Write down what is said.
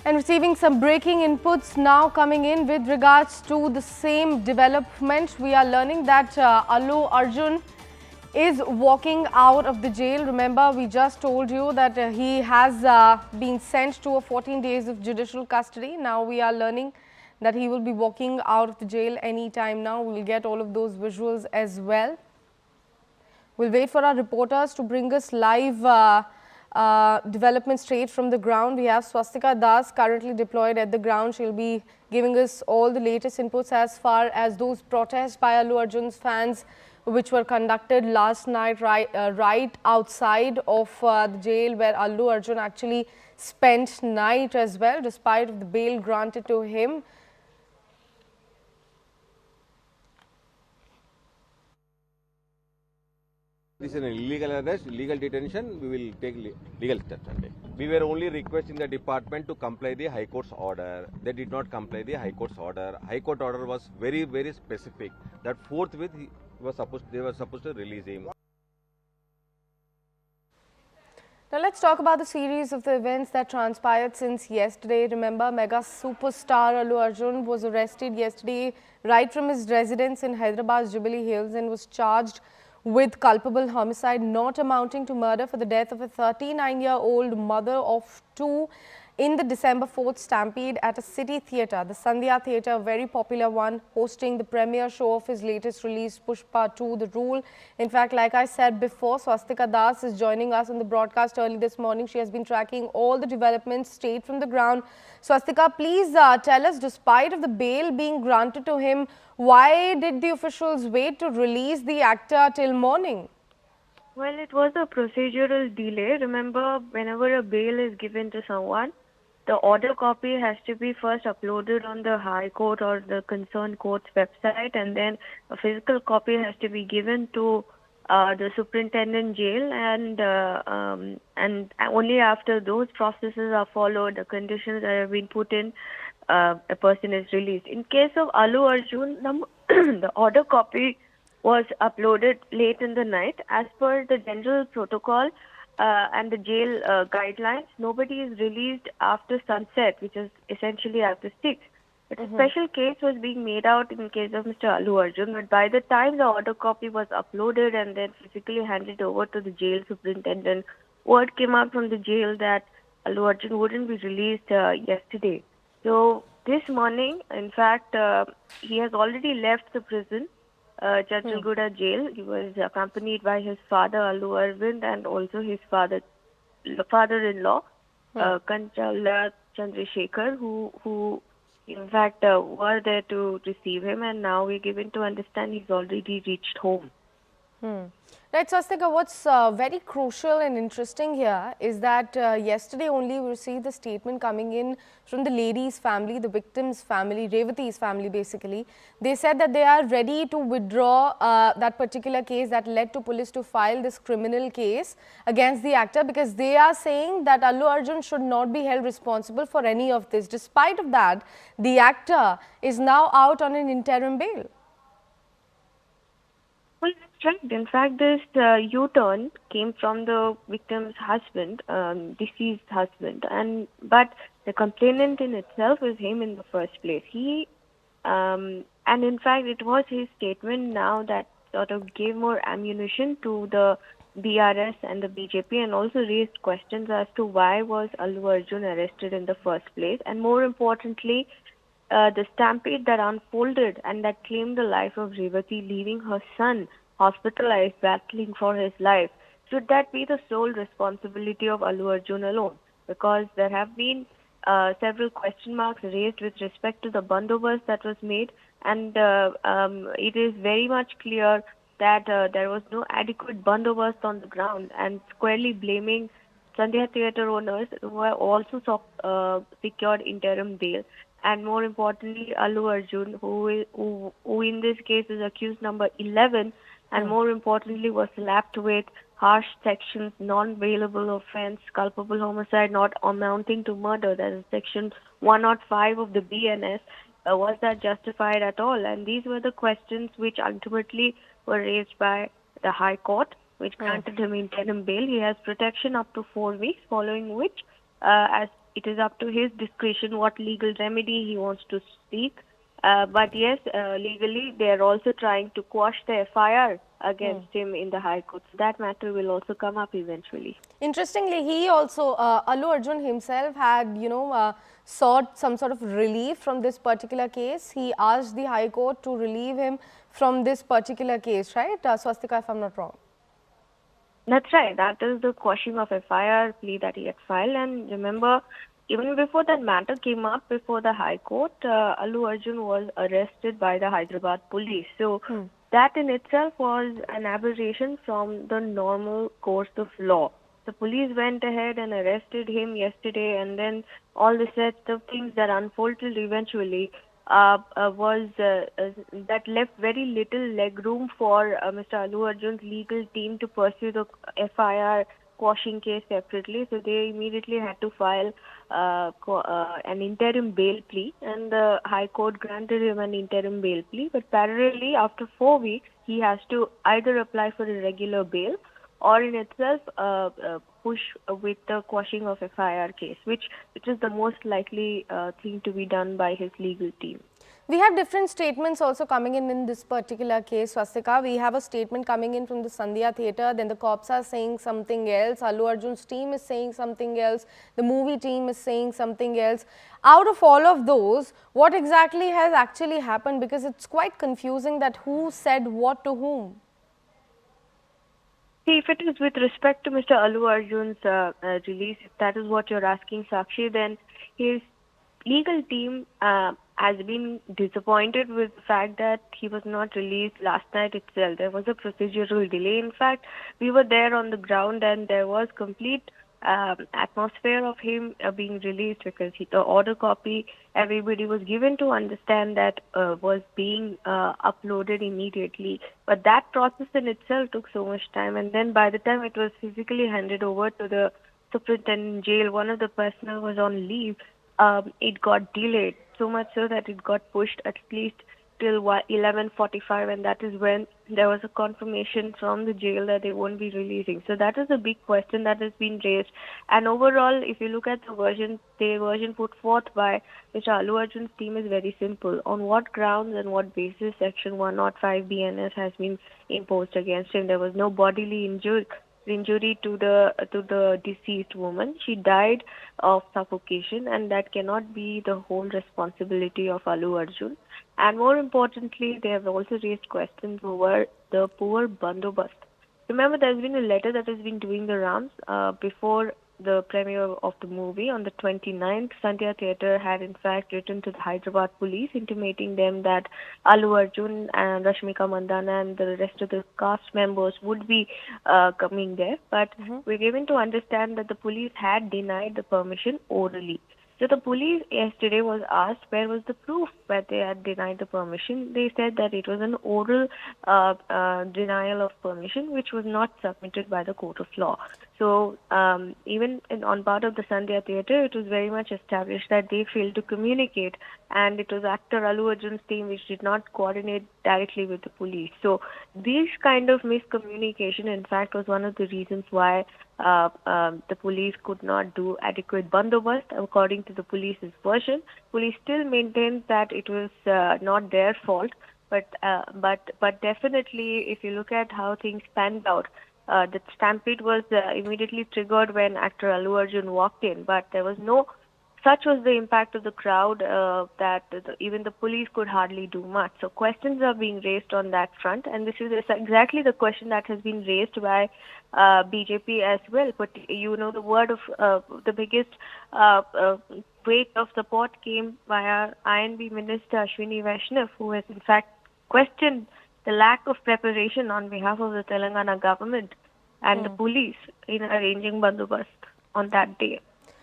And receiving some breaking inputs now coming in with regards to the same development. We are learning that Allu Arjun is walking out of the jail. Remember, we just told you that he has been sent to a 14 days of judicial custody. Now we are learning that he will be walking out of the jail anytime now. We will get all of those visuals as well. We'll wait for our reporters to bring us live development straight from the ground. We have Swastika Das currently deployed at the ground. She'll be giving us all the latest inputs as far as those protests by Allu Arjun's fans which were conducted last night right outside of the jail, where Allu Arjun actually spent night as well, despite the bail granted to him. This is an illegal arrest, illegal detention. We will take legal steps. We were only requesting the department to comply the High Court's order. They did not comply the High Court's order. High Court order was very, very specific that forthwith they were supposed to release him. Now let's talk about the series of the events that transpired since yesterday. Remember, mega superstar Allu Arjun was arrested yesterday right from his residence in Hyderabad's Jubilee Hills and was charged with culpable homicide not amounting to murder for the death of a 39-year-old mother of two in the December 4th Stampede at a city theatre. The Sandhya Theatre, a very popular one, hosting the premiere show of his latest release, Pushpa 2, The Rule. In fact, like I said before, Swastika Das is joining us on the broadcast early this morning. She has been tracking all the developments straight from the ground. Swastika, please tell us, despite of the bail being granted to him, why did the officials wait to release the actor till morning? Well, it was a procedural delay. Remember, whenever a bail is given to someone, the order copy has to be first uploaded on the High Court or the concerned court's website, and then a physical copy has to be given to the superintendent jail, and only after those processes are followed, the conditions that have been put in, a person is released. In case of Allu Arjun, the order copy was uploaded late in the night. As per the general protocol and the jail guidelines, nobody is released after sunset, which is essentially after 6. But a special case was being made out in case of Mr. Allu Arjun. But by the time the order copy was uploaded and then physically handed over to the jail superintendent, word came out from the jail that Allu Arjun wouldn't be released yesterday. So this morning, in fact, he has already left the prison. Chachalguda jail. He was accompanied by his father Allu Arjun and also his father-in-law Kanchala Chandrasekhar, who in fact were there to receive him, and now we're given to understand he's already reached home. Right, Swastika, what's very crucial and interesting here is that yesterday only we received the statement coming in from the lady's family, the victim's family, Revati's family basically. They said that they are ready to withdraw that particular case that led to police to file this criminal case against the actor, because they are saying that Allu Arjun should not be held responsible for any of this. Despite of that, the actor is now out on an interim bail. Well, that's right. In fact, this U-turn came from the victim's husband, deceased husband, but the complainant in itself is him in the first place. And in fact, it was his statement now that sort of gave more ammunition to the BRS and the BJP, and also raised questions as to why was Allu Arjun arrested in the first place, and more importantly, the stampede that unfolded and that claimed the life of Revati, leaving her son hospitalized, battling for his life. Should that be the sole responsibility of Allu Arjun alone? Because there have been several question marks raised with respect to the bandobast that was made, and it is very much clear that there was no adequate bandobast on the ground, and squarely blaming Sandhya Theatre owners who have also secured interim bail. And more importantly, Allu Arjun, who in this case is accused number 11, and more importantly was slapped with harsh sections, non-bailable offense, culpable homicide not amounting to murder. That is section 105 of the BNS. Was that justified at all? And these were the questions which ultimately were raised by the High Court, which granted him interim bail. He has protection up to 4 weeks, following which, as it is up to his discretion what legal remedy he wants to seek. But yes, legally they are also trying to quash the FIR against him in the High Court. So that matter will also come up eventually. Interestingly, he also, Allu Arjun himself had, sought some sort of relief from this particular case. He asked the High Court to relieve him from this particular case, right? Swastika, if I'm not wrong. That's right. That is the quashing of FIR plea that he had filed. And remember, even before that matter came up before the High Court, Allu Arjun was arrested by the Hyderabad police. So that in itself was an aberration from the normal course of law. The police went ahead and arrested him yesterday, and then all the set of things that unfolded eventually was that left very little leg room for Mr. Allu Arjun's legal team to pursue the FIR quashing case separately. So they immediately had to file an interim bail plea, and the High Court granted him an interim bail plea. But parallelly, after 4 weeks, he has to either apply for a regular bail or in itself push with the quashing of FIR case, which is the most likely thing to be done by his legal team. We have different statements also coming in this particular case, Swastika. We have a statement coming in from the Sandhya Theatre, then the cops are saying something else, Allu Arjun's team is saying something else, the movie team is saying something else. Out of all of those, what exactly has actually happened? Because it's quite confusing that who said what to whom. See, if it is with respect to Mr. Allu Arjun's release, if that is what you're asking, Sakshi, then his legal team has been disappointed with the fact that he was not released last night itself. There was a procedural delay. In fact, we were there on the ground and there was complete atmosphere of him being released because the order copy, everybody was given to understand that was being uploaded immediately. But that process in itself took so much time, and then by the time it was physically handed over to the superintendent jail, one of the personnel was on leave. It got delayed, so much so that it got pushed at least till 11:45, and that is when there was a confirmation from the jail that they won't be releasing. So that is a big question that has been raised. And overall, if you look at the version put forth by Mr. Allu Arjun's team is very simple. On what grounds and what basis Section 105 BNS has been imposed against him? There was no bodily injury to the deceased woman. She died of suffocation, and that cannot be the whole responsibility of Allu Arjun. And more importantly, they have also raised questions over the poor bandobast. Remember, there's been a letter that has been doing the rounds before the premiere of the movie on the 29th. Sandhya Theatre had in fact written to the Hyderabad police intimating them that Allu Arjun and Rashmika Mandana and the rest of the cast members would be coming there. But we're given to understand that the police had denied the permission orally. So the police yesterday was asked where was the proof that they had denied the permission. They said that it was an oral denial of permission which was not submitted by the court of law. So even on part of the Sandhya Theatre, it was very much established that they failed to communicate, and it was actor Allu Arjun's team which did not coordinate directly with the police. So this kind of miscommunication, in fact, was one of the reasons why the police could not do adequate bandobast. According to the police's version, police still maintains that it was not their fault, but definitely, if you look at how things panned out, the stampede was immediately triggered when actor Allu Arjun walked in, but there was no. Such was the impact of the crowd that even the police could hardly do much. So questions are being raised on that front, and this is exactly the question that has been raised by BJP as well. But the word of the biggest weight of support came via INB Minister Ashwini Vaishnav, who has in fact questioned the lack of preparation on behalf of the Telangana government and the police in arranging bandobast on that day.